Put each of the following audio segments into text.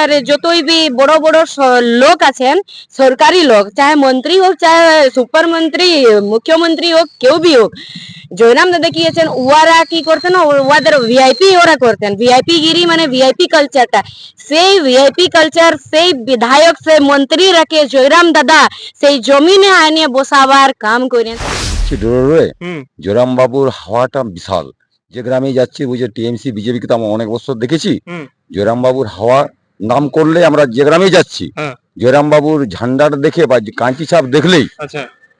সবার যতই বি বড় বড় লোক আছেন, সরকারি লোক, চাहे মন্ত্রী হোক, চাहे সুপার মন্ত্রী, মুখ্যমন্ত্রী হোক, কেউ বি হোক, জয়রাম দাদা কি আছেন, ওরা কি করতেন, ওদের ভিআইপি ওরা করতেন, ভিআইপি গিরি মানে ভিআইপি কালচারটা, সেই ভিআইপি কালচার সেই বিধায়ক সেই মন্ত্রী রাখে জয়রাম দাদা সেই জমিনে আইনে বসাবার কাম করেন। জয়রাম বাবুর হাওয়াটা বিশাল, যে গ্রামে যাচ্ছি ওই যে টিএমসি বিজেপিকে তো আমরা অনেক বছর দেখেছি। জয়রাম বাবুর হাওয়া নাম করলে আমরা যে গ্রামে যাচ্ছি জয়রাম বাবুর ঝান্ডার দেখে বা কাঁচি ছাপ দেখলেই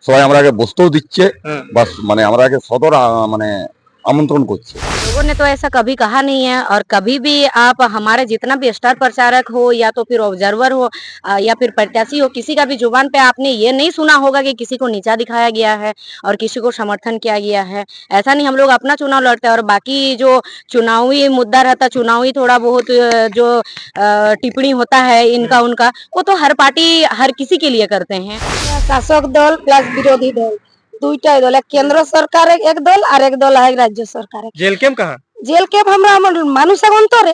সবাই আমরা আগে বসতেও দিচ্ছে, বাস মানে আমরা আগে সদর মানে आमंत्रण করছে। लोगों ने तो ऐसा कभी कहा नहीं है, और कभी भी आप हमारे जितना भी स्टार प्रचारक हो या तो फिर ऑब्जर्वर हो या फिर प्रत्याशी हो, किसी का भी जुबान पे आपने ये नहीं सुना होगा कि किसी को नीचा दिखाया गया है और किसी को समर्थन किया गया है। ऐसा नहीं, हम लोग अपना चुनाव लड़ते हैं और बाकी जो चुनावी मुद्दा रहता, चुनावी थोड़ा बहुत जो टिप्पणी होता है इनका उनका, वो तो हर पार्टी हर किसी के लिए करते हैं। शासक दल प्लस विरोधी दल দুইটাই দল, এক কেন্দ্র সরকার এক দল আর এক দল হয় রাজ্য সরকার। জেল ক্যাম্প কাহা? জেল ক্যাম্প আমরা মানুষের অন্তরে,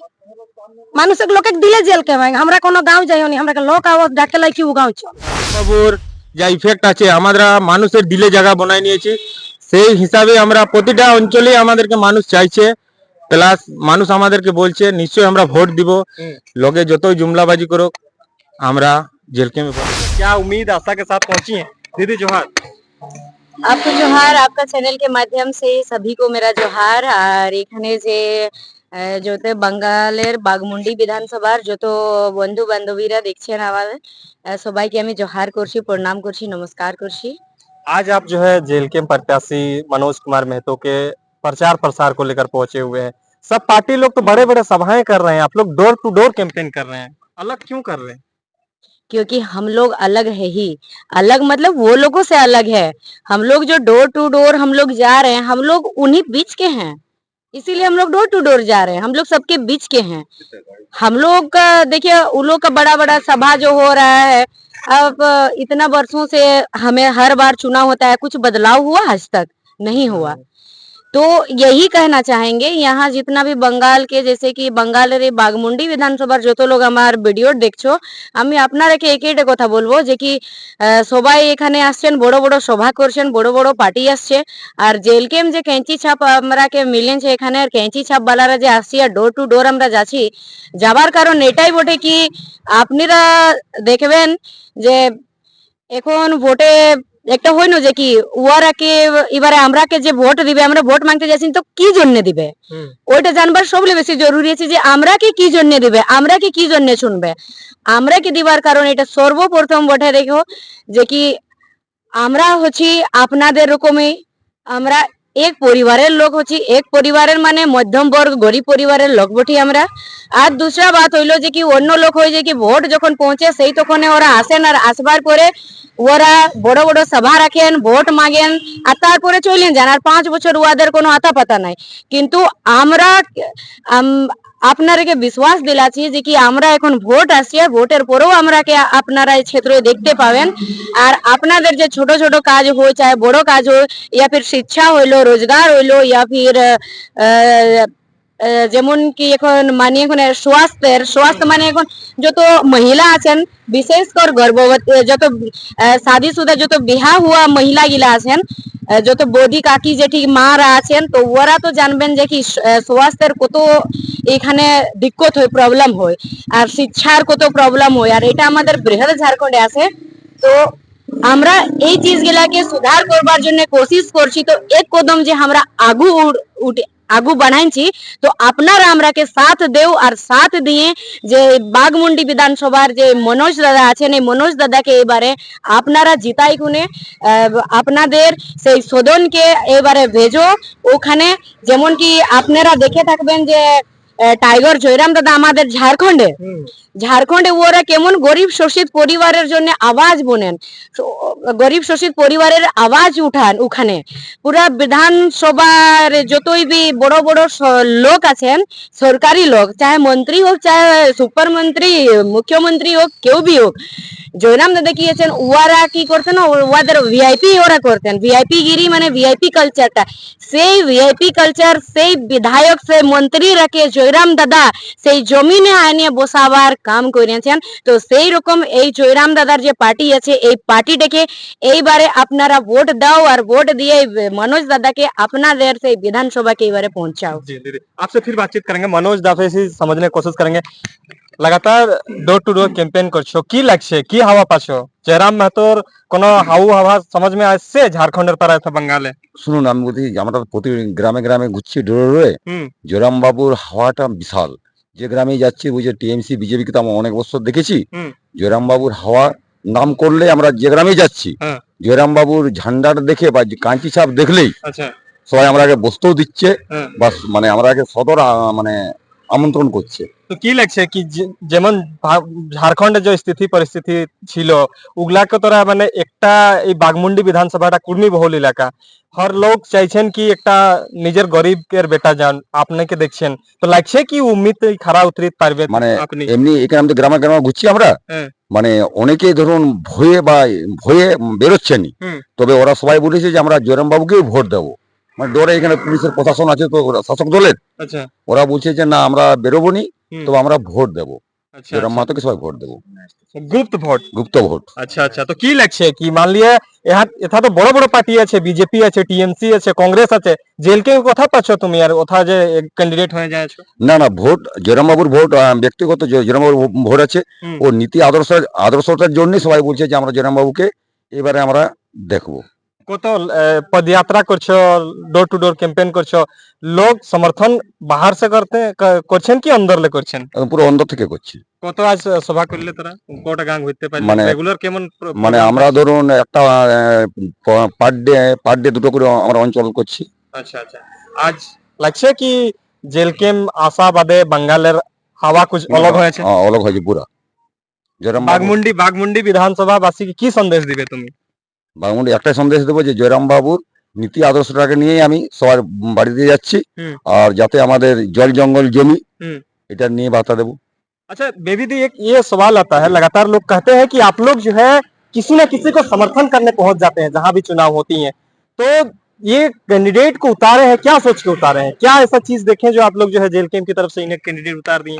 মানুষের লোকে দিলে জেল ক্যাম্প। আমরা কোনো গাঁও যাইনি, আমরা লোক আওয়াজ ডাকে লাই কি ও গাঁও চল। বাবুর যা ইফেক্ট আছে আমরা মানুষের দিলে জায়গা বানাই নিয়েছি, সেই হিসাবে আমরা প্রতিটা অঞ্চলে আমাদেরকে মানুষ চাইছে, প্লাস মানুষ আমাদেরকে বলছে নিশ্চয়ই আমরা ভোট দিব, লোকে যতই জুমলাবাজি করুক আমরা জেল ক্যাম্পে। क्या उम्मीद आशा के साथ पहुंची हैं दीदी? जोहार आपको जोहार, आपका चैनल के माध्यम से सभी को मेरा जोहार। और এখানে যে যত বাঙালের বাগমুন্ডি বিধানসভার যত বন্ধু বান্ধবীরা দেখছেন আমাদের সবাইকে আমি जोहार করছি, প্রণাম করছি, নমস্কার করছি। आज आप जो है जेल कैंप प्रत्याशी मनोज कुमार महतो के प्रचार प्रसार को लेकर पहुंचे हुए हैं। सब पार्टी लोग तो बड़े बड़े सभाएं कर रहे हैं, आप लोग डोर टू डोर कैंपेन कर रहे हैं, अलग क्यों कर रहे हैं? क्योंकि हम लोग अलग है ही, अलग मतलब वो लोगों से अलग है। हम लोग जो डोर टू डोर हम लोग जा रहे हैं, हम लोग उन्हीं बीच के हैं, इसीलिए हम लोग डोर टू डोर जा रहे हैं, हम लोग सबके बीच के हैं। हम लोग का देखिए, उन लोग का बड़ा बड़ा सभा जो हो रहा है, अब इतना वर्षों से हमें हर बार चुनाव होता है, कुछ बदलाव हुआ आज तक नहीं हुआ। तो यही कहना चाहेंगे, यहाँ जितना भी बंगाल के जैसे कि बंगालेर बागमुंडी विधानसभार যত লোক আমার ভিডিও দেখছো, আমি আপনাদেরকে একইটা কথা বলবো যে কি সবাই এখানে আসছেন, বড় বড় সভা করছেন, বড় বড় পার্টি আসছে, আর জেল ক্যাম্প যে ক্যাঁচি ছাপ আমরাকে মিলেছে এখানে, আর ক্যাঁচি ছাপ বালারা যে আসছি আর ডোর টু ডোর আমরা যাচ্ছি, যাবার কারণ এটাই বটে কি আপনারা দেখবেন যে এখন ভোটে একটা হইনো যে কি ওরাকে এবারে আমরাকে যে ভোট দিবে, আমরা ভোট মাংতে যাচ্ছি তো কি জন্য দিবে, ওইটা জানবার সবচেয়ে বেশি জরুরি আছে যে আমরাকে কি জন্য দিবে, আমরাকে কি জন্য শুনবে। আমরাকে দিবার কারণ এটা সর্বপ্রথম বটে দেখো যে কি আমরা হচ্ছি আপনাদের রকমই, আমরা এক পরিবারের লোক হচ্ছি, এক পরিবারের মানে মধ্যম বর্গ গরিব পরিবারের লোক বটি আমরা। আর দুসরা বাত হইলো যে কি অন্য লোক হয়ে যে কি ভোট যখন পৌঁছে সেই তখন ওরা আসেন, আর আসবার পরে ওরা বড় বড় সভা রাখেন, ভোট মাগেন আর তারপরে চলেন যান, আর 5 বছর ওদের কোনো আতা পাতা নাই। কিন্তু আমরা আপনাদেরকে বিশ্বাস দিলাছি যে কি আমরা এখন ভোট আসছে, ভোটের পরেও আমরাকে আপনারা এই ক্ষেত্রে দেখতে পাবেন। আর আপনাদের যে ছোট ছোট কাজ হয়, চাहे বড় কাজ হয়, या फिर শিক্ষা হইলো, রোজগার হইলো, या फिर যেমন কি এখন মানে এখন স্বাস্থ্য মানে এখন যত মহিলা আছেন, বিশেষ করে গর্ভবতী যত শাদীশুদা যত বিবাহ হুয়া মহিলা গিলা আছেন, যত বৌদি কাকি জেঠি মারা আছেন, তো ওরা তো জানবেন যে কি স্বাস্থ্যের কত এখানে দিক্কত হয়, প্রবলেম হয়, আর শিক্ষার কত প্রবলেম হয়, আর এটা আমাদের বৃহৎ ঝাড়খণ্ডে আছে। তো আমরা এই চিজগুলাকে সুধার করবার জন্য কোশিশ করছি। তো এক কদম যে আমরা আগু বাড়াইছি, তো আপনারা আমরাকে সাথ দেও, আর সাথ দিয়ে যে বাগমুন্ডি বিধানসভার যে মনোজ দাদা আছেন, এই মনোজ দাদাকে এবারে আপনারা জিতাই খুনে আপনাদের সেই সদনকে এবারে ভেজো। ওখানে যেমন কি আপনারা দেখে থাকবেন যে টাইগার জয়রাম দাদা আমাদের ঝাড়খণ্ডে ওরা কেমন গরিব শোষিত পরিবারের জন্য আওয়াজ বোনেন, গরিব শোষিত পরিবারের আওয়াজ উঠান। ওখানে পুরা বিধানসভার যতই বি বড় বড় লোক আছেন, সরকারি লোক, চাहे মন্ত্রী হোক, চাहे সুপার মন্ত্রী, মুখ্যমন্ত্রী হোক, কেউ বি হোক, জয়রাম দাদা কি আছেন ওরা কি করতেন ওদের ভিআইপি ওরা করতেন ভিআইপি গিরি মানে ভিআইপি কালচারটা সেই ভিআইপি কালচার সেই বিধায়ক সেই মন্ত্রী রেখে জয়রাম দাদা সেই জমিনে আনিয়ে বসাবার কাম করেছেন। তো সেই রকম এই জয়রাম দাদার যে পার্টি আছে এই পার্টিটাকে এইবারে আপনারা ভোট দাও আর ভোট দিয়ে मनोज दादा के अपना देर से विधानसभा के बारे पहुंचाओ। जी दीदी आपसे फिर बातचीत करेंगे मनोज दाफे से समझने की कोशिश करेंगे लगातार डोर टू डोर कैंपेन করছো কি লাগছে কি হাওয়া পাচ্ছো জয়রাম মাহাতোর কোন হাউ হাওয়া সমাজ মে আসছে ঝাড়খণ্ডের পারা অথবা বাঙালে শুনুন আমি বলছি যে আমরা প্রতি গ্রামে গ্রামে ঘুরছি ডোরে ডোরে জয়রাম বাবুর হাওয়াটা বিশাল যে গ্রামে যাচ্ছি ওই যে টিএমসি বিজেপি কে তো আমরা অনেক বছর দেখেছি জয়রাম বাবুর হাওয়া নাম করলে আমরা যে গ্রামে যাচ্ছি জয়রাম বাবুর ঝান্ডাটা দেখে বা কাঁচি ছাপ দেখলেই সবাই আমরা আগে বসতেও দিচ্ছে বাস মানে আমরা আগে সদর মানে আমন্ত্রণ করছে। তো কি লাগছে কি যেমন ঝাড়খণ্ডের যে স্থিতি পরিস্থিতি ছিল ওগুলাকে তোরা মানে একটা এই বাগমুন্ডি বিধানসভাটা কুর্মী বহুল এলাকা হর লোক চাইছেন কি একটা নিজের গরিবের বেটা যান আপনাকে দেখছেন তো লাগছে কি উম্মিদ খারা উতরিত পারবে মানে আপনি এমনি এখানে আমাদের গ্রামে গ্রামে ঘুরছি আমরা মানে অনেকেই ধরুন ভয়ে বেরোচ্ছেনি তবে ওরা সবাই বলেছে যে আমরা জয়রাম বাবুকেই ভোট দেবো মানে ডরে এখানে পুলিশের প্রশাসন আছে তো শাসক দলের ওরা বলছে যে না আমরা বেরোবনি তবে আমরা ভোট দেবো জয়রাম মাহাতোকে সবাই ভোট দেবো গুপ্ত ভোট। আচ্ছা আচ্ছা তো কি লাগছে কি মান লিয়ে এথা তো বড় বড় পার্টি আছে বিজেপি আছে টিএমসি আছে কংগ্রেস আছে জেলকে কথা পাচ্ছ তুমি আর ওথা যে ক্যান্ডিডেট হয়ে যাচ্ছ না না ভোট জয়রাম বাবুর ভোট ব্যক্তিগত জয়রাম বাবুর ভোট আছে ও নীতি আদর্শটার জন্যই সবাই বলছে যে আমরা জয়রাম বাবুকে এবারে আমরা দেখবো। কত পদযাত্রা করছো ডোর টু ডোর ক্যাম্পেইন করছো লোক সমর্থন বাহার সে করছেন কি অন্দরলে করছেন পুরো অন্দর থেকে করছি। কত আজ সভা করলে তোরা কটা গাং হইতে পারে মানে রেগুলার কেমন মানে আমরা ধরুন একটা পার ডে দুটো করে আমরা অঞ্চল করছি। আচ্ছা আচ্ছা আজ লাগছে কি জেল ক্যাম্প আশাবাদে বাঙ্গালের হাওয়া কুছ অলগ হয়েছে অলগ হয়েছে পুরা জয়রাম বাগমুন্ডি বিধানসভা বাসীকে কি সন্দেশ দিবে তুমি বাগমুন্ডি একটাই সন্দেশ দেবো যে জয়রাম বাবুর নীতি আদর্শটাকে নিয়ে আমি সবার বাড়িতে যাচ্ছি আর যাতে আমাদের জল জঙ্গল জমি এটা নিয়ে বার্তা দেবো। अच्छा बेबी दी एक ये सवाल आता है लगातार लोग कहते हैं कि आप लोग जो है किसी न किसी को समर्थन करने पहुंच जाते हैं जहां भी चुनाव होती हैं तो ये कैंडिडेट को उतारे हैं क्या सोच के उतारे हैं क्या ऐसा चीज देखें जो आप लोग जो है जेल कैंप की तरफ से इन्हें कैंडिडेट उतार दिए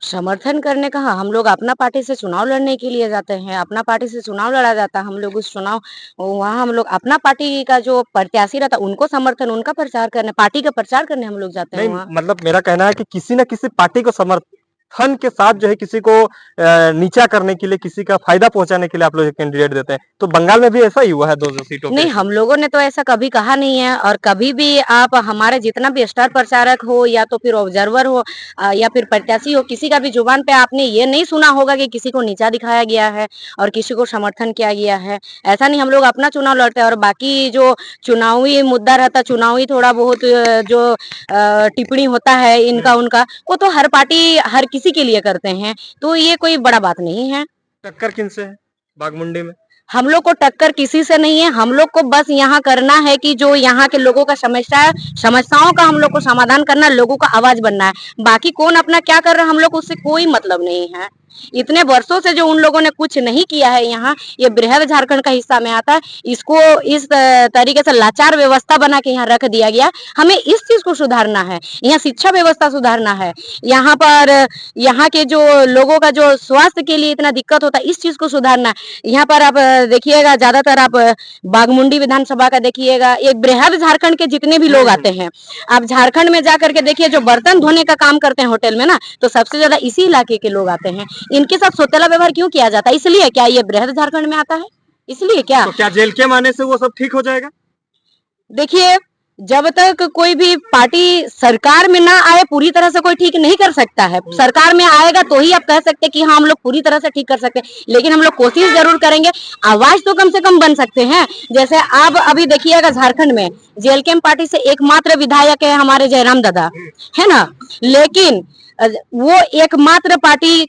समर्थन करने का हम लोग अपना पार्टी से चुनाव लड़ने के लिए जाते हैं अपना पार्टी से चुनाव लड़ा जाता है हम लोग उस चुनाव वहाँ हम लोग अपना पार्टी का जो प्रत्याशी रहता उनको समर्थन उनका प्रचार करने पार्टी का प्रचार करने हम लोग जाते हैं। मतलब मेरा कहना है कि किसी न किसी पार्टी को समर्थन के साथ जो है किसी को नीचा करने के लिए किसी का फायदा पहुंचाने के लिए आप लोग कैंडिडेट देते हैं तो बंगाल में भी ऐसा ही हुआ है 200 सीटों नहीं हम लोगों ने तो ऐसा कभी कहा नहीं है और कभी भी आप हमारे जितना भी स्टार प्रचारक हो या तो फिर ऑब्जर्वर हो या फिर प्रत्याशी हो किसी का भी जुबान पे आपने ये नहीं सुना होगा कि किसी को नीचा दिखाया गया है और किसी को समर्थन किया गया है ऐसा नहीं हम लोग अपना चुनाव लड़ते हैं और बाकी जो चुनावी मुद्दा रहता चुनावी थोड़ा बहुत जो टिप्पणी होता है इनका उनका वो तो हर पार्टी हर किसी के लिए करते हैं तो ये कोई बड़ा बात नहीं है। टक्कर किनसे है बागमुंडी में हम लोग को टक्कर किसी से नहीं है हम लोग को बस यहाँ करना है कि जो यहाँ के लोगों का समस्याओं का हम लोग को समाधान करना लोगों का आवाज बनना है बाकी कौन अपना क्या कर रहा है हम लोग को उससे कोई मतलब नहीं है। इतने वर्षों से जो उन लोगों ने कुछ नहीं किया है यहाँ ये बृहद झारखंड का हिस्सा में आता है इसको इस तरीके से लाचार व्यवस्था बना के यहाँ रख दिया गया हमें इस चीज को सुधारना है यहाँ शिक्षा व्यवस्था सुधारना है यहाँ पर यहाँ के जो लोगों का जो स्वास्थ्य के लिए इतना दिक्कत होता है इस चीज को सुधारना है। यहाँ पर आप देखिएगा ज्यादातर आप बागमुंडी विधानसभा का देखिएगा एक बृहद झारखंड के जितने भी लोग आते हैं आप झारखंड में जा करके देखिए जो बर्तन धोने का काम करते हैं होटल में ना तो सबसे ज्यादा इसी इलाके के लोग आते हैं इनके साथ सौतेला व्यवहार क्यों किया जाता है इसलिए क्या ये बृहद झारखंड में आता है इसलिए क्या तो क्या जेल के आने से वो सब ठीक हो जाएगा। देखिए जब तक कोई भी पार्टी सरकार में ना आए पूरी तरह से कोई ठीक नहीं कर सकता है सरकार में आएगा तो ही आप कह सकते हैं कि हाँ हम लोग पूरी तरह से ठीक कर सकते हैं लेकिन हम लोग कोशिश जरूर करेंगे आवाज तो कम से कम बन सकते हैं। जैसे आप अभी देखिएगा झारखंड में जेल कैंप पार्टी से एकमात्र विधायक है हमारे जयराम दादा है ना लेकिन वो एकमात्र पार्टी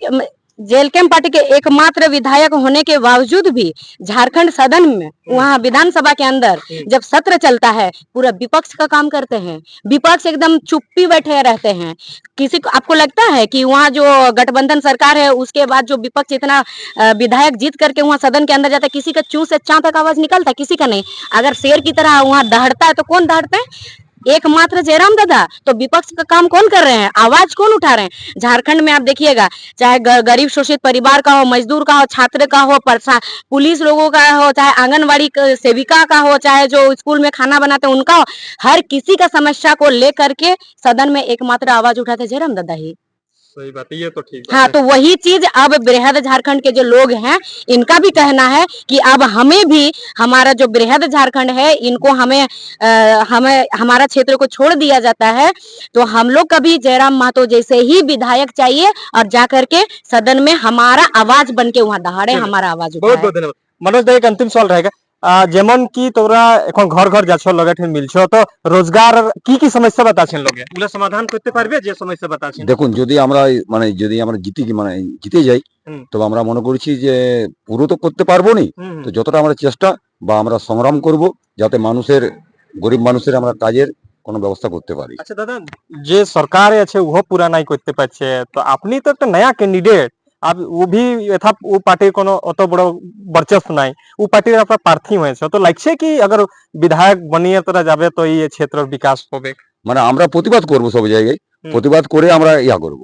जेलकेम पार्टी के एकमात्र विधायक होने के बावजूद भी झारखंड सदन में वहाँ विधानसभा के अंदर जब सत्र चलता है पूरा विपक्ष का काम करते हैं। विपक्ष एकदम चुप्पी बैठे रहते हैं। किसी को आपको लगता है कि वहाँ जो गठबंधन सरकार है उसके बाद जो विपक्ष इतना विधायक जीत करके वहाँ सदन के अंदर जाता है, किसी का चूं से चां तक आवाज निकलता है? किसी का नहीं। अगर शेर की तरह वहाँ दहाड़ता है तो कौन दहाड़ते हैं? एकमात्र जयराम दादा। तो विपक्ष का काम कौन कर रहे हैं? आवाज कौन उठा रहे हैं? झारखंड में आप देखिएगा, चाहे गरीब शोषित परिवार का हो, मजदूर का हो, छात्र का हो, पुलिस लोगों का हो, चाहे आंगनबाड़ी सेविका का हो, चाहे जो स्कूल में खाना बनाते हैं उनका हो, हर किसी का समस्या को लेकर के सदन में एकमात्र आवाज उठाते जयराम दादा ही। सही बात है, ये तो ठीक हाँ, तो वही चीज अब बृहद झारखंड के जो लोग हैं इनका भी कहना है कि अब हमें भी हमारा जो बृहद झारखंड है इनको हमें हमारा क्षेत्र को छोड़ दिया जाता है, तो हम लोग का भी जयराम महतो जैसे ही विधायक चाहिए और जाकर के सदन में हमारा आवाज बन के वहाँ दहाड़े हमारा आवाज बहुत बहुत धन्यवाद। मनोज दा, एक अंतिम सवाल रहेगा, जेमन की तोरा এখন घर घर যাচ্ছ লগে ঠেন মিলছো তো রোজগার কি সমস্যা বাতাছেন লগে ওগুলা সমাধান করতে পারবে যে সমস্যা বাতাছেন? দেখুন, যদি আমরা জিতে যাই তবে আমরা মনে করছি যে পুরো তো করতে পারবো নি, তো যতটা আমরা চেষ্টা বা আমরা সংগ্রাম করব যাতে গরিব মানুষের আমরা কাজের কোনো ব্যবস্থা করতে পারি। আচ্ছা দাদা, যে সরকার আছে ও পুরা নাই করতে পারছে, তো আপনি তো একটা নয়া ক্যান্ডিডেট, अब वो भी यथा वो पार्टी को अत बड़ वर्चस्व নাই, वो पार्टी আপনার প্রার্থী হয়েছে, তো লাগছে কি अगर विधायक बनिए তোরা যাবে তো এই ক্ষেত্রের বিকাশ হবে? মানে আমরা প্রতিবাদ করব সব জায়গায়, প্রতিবাদ করে আমরা ইয়া করব,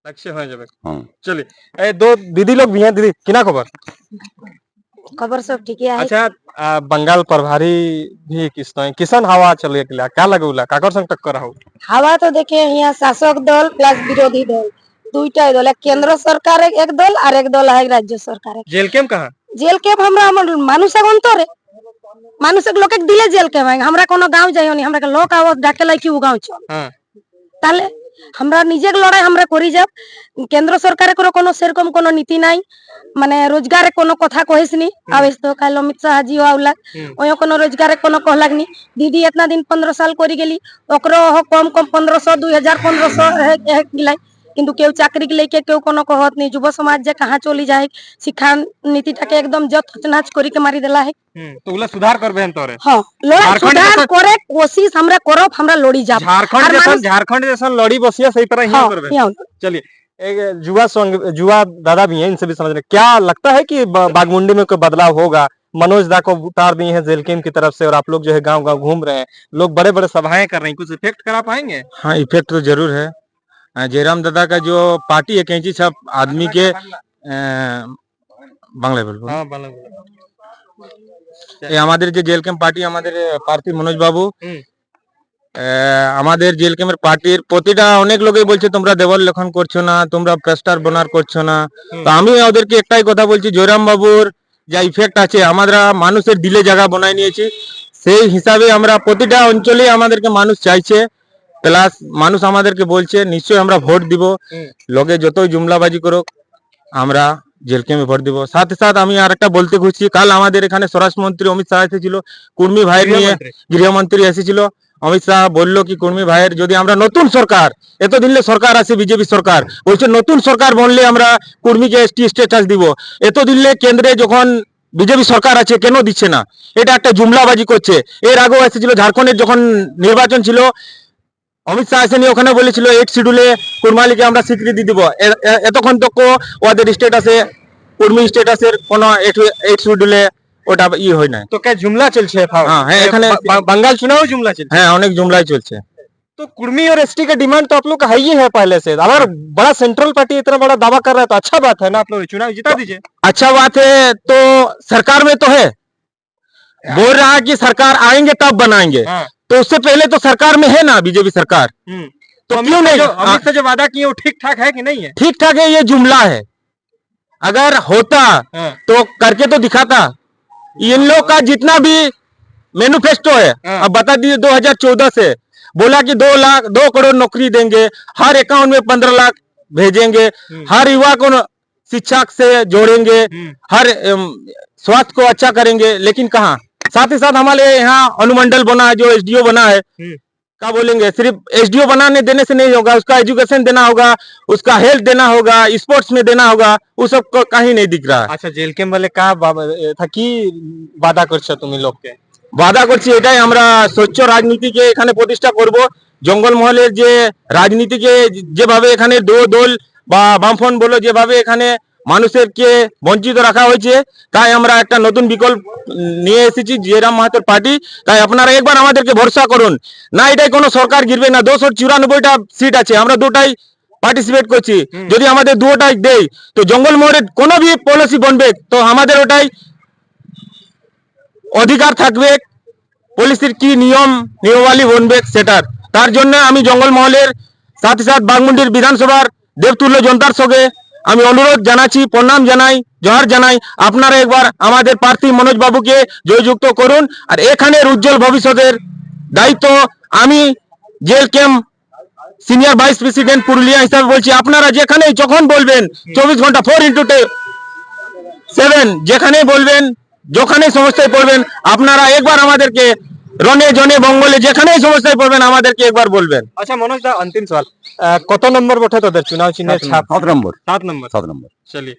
লাগছে হয়ে যাবে। हाँ चलिए, ए दो दीदी लोग भी हैं। दीदी किना खबर? खबर सब ठीक है। अच्छा, बंगाल प्रभारी भी किसान हवा चले क्या लगे काकर संग टक्कर हो? हवा तो देखे यहाँ शासक दल प्लस विरोधी दल दुईटा दल, एक केंद्र सरकार एक दल और एक दल है राज्य सरकार। जेल कैम्प कहाँ? जेल कैम्प हमरा মানুষ অন্তরে মানুষ লোকে দিলে জেল ক্যাম্প আমরা কোনো গাঁও যাইনি, আমরা লোক আওয়াজ ডাকে লাই কি ও গাঁও চল। তাহলে আমরা নিজে লড়াই আমরা করি যাব। কেন্দ্র সরকারের কোনো সেরকম কোনো নীতি নাই, মানে রোজগারে কোনো কথা কহিসনি। আবেশ তো কাল অমিত শাহ জি আউলাক ওই কোনো রোজগারে কোনো कहलागनी। दीदी इतना दिन 15 साल करी गेली, ओकरो कम कम 1500 2000 1500 गिलाई, কিন্তু কেউ চাকরি লেকে কেউ কোনো कहत नहीं। युवा समाज जे कहाँ चली जाए, शिक्षा नीतिटाके एकदम जतनाच करी के मारी देला है। तो उला सुधार करबेन तोरे? हां, लड़ा सुधार करे कोशिश हमरा करब, हमरा लड़ी जाब। झारखंड जैसा लड़ी बसिया सही तरह ही करबे। चलिए, एक युवा दादा भी हैं, इनसे भी समझने क्या लगता है कि बागमुंडी में कोई बदलाव होगा? मनोज दा को उतार दिए हैं जेल कैम्प की तरफ से और आप लोग जो है गांव गांव घूम रहे हैं, लोग बड़े बड़े सभाएं कर रहे हैं, कुछ इफेक्ट करा पाएंगे? हाँ, इफेक्ट तो जरूर है। जयराम दादा का जो पार्टी है कैंची सब आदमी के बांग्ला बोल আমাদের যে জেল ক্যাম্প পার্টি আমাদের প্রার্থী মনোজ বাবু আমাদের জেল ক্যাম্পের পার্টির প্রতিটা অনেক লোকই বলছে তোমরা দেওয়াল লেখন করছো না, তোমরা পোস্টার বানার করছো না। তো আমি ওদেরকে একটাই কথা বলছি, জয়রাম বাবুর যা ইফেক্ট আছে আমরা মানুষের দিলে জায়গা বানাই নিয়েছি, সেই হিসাবে আমরা প্রতিটা অঞ্চলে আমাদেরকে মানুষ চাইছে, প্লাস মানুষ আমাদেরকে বলছে নিশ্চয়ই আমরা ভোট দিব, লোকে যতই জুমলাবাজি করুক আমরা জেল ক্যাম্পে ভোট দিব। সাথে সাথে আমি আরেকটা বলতে খুঁজছি, কাল আমাদের এখানে স্বরাষ্ট্রমন্ত্রী অমিত শাহ এসেছিল, কুর্মী ভাইয়ের নিয়ে গৃহমন্ত্রী এসেছিল। অমিত শাহ বললো কি কুর্মী ভাইয়ের যদি আমরা নতুন সরকার, এতদিন সরকার আছে বিজেপি সরকার, বলছে নতুন সরকার বনলে আমরা কুর্মীকে এসটি স্ট্যাটাস দিব। এতদিন কেন্দ্রে যখন বিজেপি সরকার আছে কেন দিচ্ছে না? এটা একটা জুমলাবাজি করছে। এর আগেও এসেছিল ঝাড়খণ্ডের যখন নির্বাচন ছিল, অমিত শাহ এসে ওখানে বলেছিল 8 শিডিউলে কুর্মালিকে আমরা স্বীকৃতি দিব। এতক্ষণ তো ওদের স্ট্যাটাসে কুর্মী স্ট্যাটাসের কোনো 8 শিডিউলে ওটা হয় না। তো কে জুমলা চলছে? হ্যাঁ, এখানে बंगाल चुनाव जुमला चलছে। হ্যাঁ, অনেক জুমলাই চলছে। तो कुर्मी और एसटी का डिमांड तो आप लोग का है ही है पहले से। अगर बड़ा सेंट्रल पार्टी इतना बड़ा दावा कर रहा है तो अच्छा बात है ना, आप लोग चुनाव जिता दीजिए। अच्छा बात है, तो सरकार में तो है, बोल रहा है कि सरकार आएंगे तब बनाएंगे। तो उससे पहले तो सरकार में है ना बीजेपी सरकार, तो क्यों नहीं? अमित से जो वादा किए वो ठीक ठाक है कि नहीं है? ठीक ठाक है, ये जुमला है। अगर होता तो करके तो दिखाता। इन लोग का जितना भी मैनिफेस्टो है, अब बता दीजिए 2014 से बोला कि 2 करोड़ नौकरी देंगे, हर अकाउंट में 15 लाख भेजेंगे, हर युवा को शिक्षा से जोड़ेंगे, हर स्वास्थ्य को अच्छा करेंगे, लेकिन कहाँ? साथ ही साथ हमारे यहाँ अनुमंडल बना है, जो एसडीओ बना है, क्या बोलेंगे, सिर्फ एसडीओ बनाने देने से नहीं होगा, उसका एजुकेशन देना होगा, उसका हेल्थ देना होगा, स्पोर्ट्स में देना होगा, वो सब को कहीं नहीं दिख रहा है। আচ্ছা জেল ক্যাম্প বলে থাকি বাধা করছো তুমি লোককে? বাধা করছি এটাই, আমরা স্বচ্ছ রাজনীতিকে এখানে প্রতিষ্ঠা করব। জঙ্গলমহলের যে রাজনীতিকে যেভাবে এখানে দল বা বামফ্রন্ট বলো যেভাবে এখানে মানুষেরকে বঞ্চিত রাখা হয়েছে, তাই আমরা একটা নতুন বিকল্প নিয়ে এসেছি, জয়রাম মাহাতোর পার্টি। তাই আপনারা একবার আমাদেরকে ভরসা করুন, না এটাই কোনো সরকার গিরবে না, 294টা সিট আছে, আমরা দুটাই পার্টিসিপেট করছি। যদি আমাদের দুটাই দেয় তো জঙ্গলমহলের কোনো भी পলিসি বনবে তো আমাদের ওটাই অধিকার থাকবে, পলিসির কি নিয়মাবলী বনবে সেটার। তার জন্য আমি জঙ্গলমহলের সাথে সাথে বাঘমুন্ডির বিধানসভার দেবতুল্য জনতার সঙ্গে আমি অনুরোধ জানাচ্ছি, প্রণাম জানাই, জোহার জানাই, আপনারা একবার আমাদের প্রার্থী মনোজ বাবুকে জয়যুক্ত করুন। আর এখানের উজ্জ্বল ভবিষ্যতের দায়িত্ব আমি জেল ক্যাম্প সিনিয়র ভাইস প্রেসিডেন্ট পুরুলিয়া হিসাবে বলছি, আপনারা যেখানেই যখন বলবেন 24 ঘন্টা 4x7 যেখানেই বলবেন, যখনই সমস্যায় পড়বেন, আপনারা একবার আমাদেরকে রনে জনে বঙ্গলে যেখানেই সমস্যায় পড়বেন আমাদেরকে একবার বলবেন। আচ্ছা মনোজ দা, अंतिम सवाल, কত নম্বর বটে তোদের চুনাव चिन्ह? 7 নম্বর। 7 নম্বর। 7 নম্বর। चलिए।